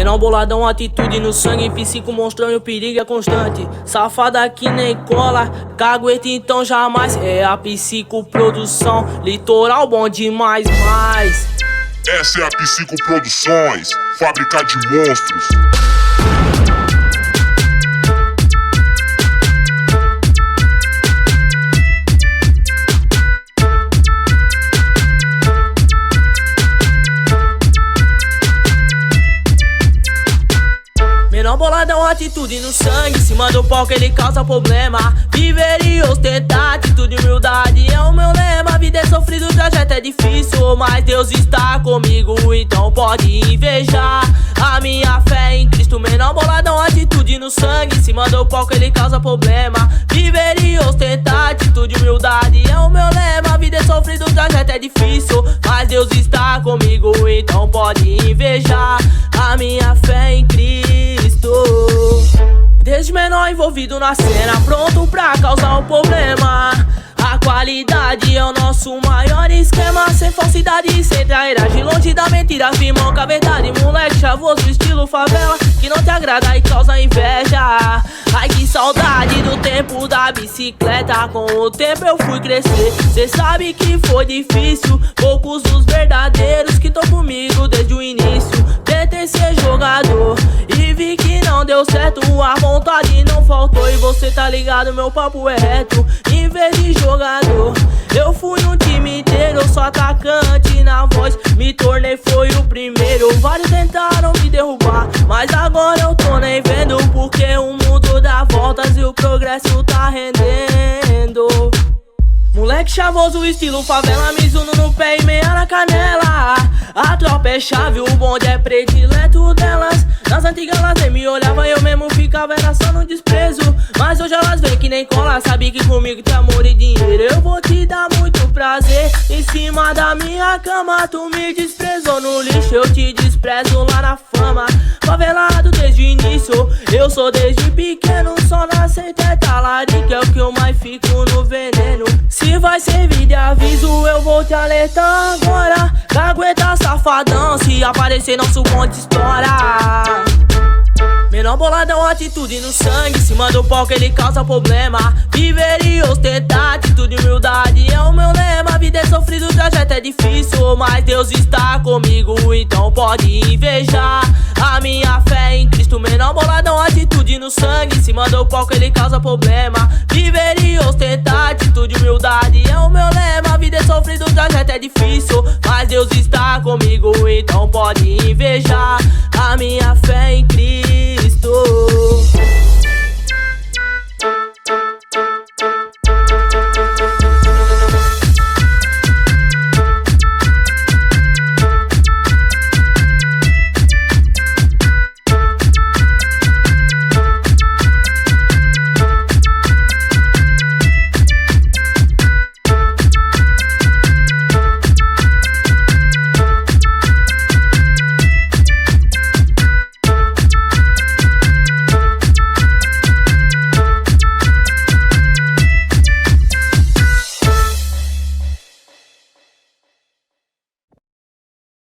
Menor boladão, atitude no sangue, psico monstrão e o perigo é constante. Safada que nem cola, cagueta então jamais. É a psicoprodução, litoral bom demais, mais. Essa é a Psicoproduções, fábrica de monstros. Menor boladão, atitude no sangue, cima do palco ele causa problema. Viver e ostentar, atitude e humildade é o meu lema. Vida é sofrido, o trajeto é difícil, mas Deus está comigo, então pode invejar a minha fé em Cristo. Menor boladão, atitude no sangue, cima do palco ele causa problema. Viver e ostentar, atitude e humildade é o meu lema. Vida é sofrido, o trajeto é difícil, mas Deus está comigo, então pode invejar a minha fé em Cristo. Desde menor envolvido na cena, pronto pra causar um problema. A qualidade é o nosso maior esquema, sem falsidade e sem trairagem, longe da mentira, firmão com a verdade. Moleque chavoso, estilo favela, que não te agrada e causa inveja. Ai que saudade do tempo da bicicleta, com o tempo eu fui crescer. Cê sabe que foi difícil, poucos os verdadeiros que tão comigo desde o início. Tentei ser jogador e vi que não deu certo, a vontade não faltou e você tá ligado, meu papo é reto. Em vez de jogador, eu fui um time inteiro, eu sou atacante na voz, me tornei foi o primeiro. Vários tentaram me derrubar, mas agora eu tô nem vendo, porque o mundo dá voltas e o progresso tá rendendo. Moleque chavoso, estilo favela, Mizuno no pé e meia na canela. A tropa é chave, o bonde é predileto delas. Nas antigas elas nem me olhavam, eu mesmo ficava era só no desprezo. Mas hoje elas vêm que nem cola, sabe que comigo tem amor e dinheiro. Eu vou te dar muito prazer, em cima da minha cama tu me desprezou no lixo, eu te desprezo lá na fama. Favelado desde o início, eu sou desde pequeno, só nasci até talarico, é o que eu mais fico no veneno. Se vai servir de aviso, eu vou te alertar agora. Cagueta safadão, se aparecer nosso bonde estoura. Menor boladão, atitude no sangue, cima do palco ele causa problema. Viver e ostentar, atitude e humildade é o meu lema. Vida é sofrido, o trajeto é difícil, mas Deus está comigo, então pode invejar a minha fé em Cristo. Menor boladão, atitude no sangue, cima do palco ele causa problema. Viver e ostentar, atitude e humildade é o meu lema. Vida é sofrido, o trajeto é difícil, mas Deus está comigo, então pode invejar a minha fé.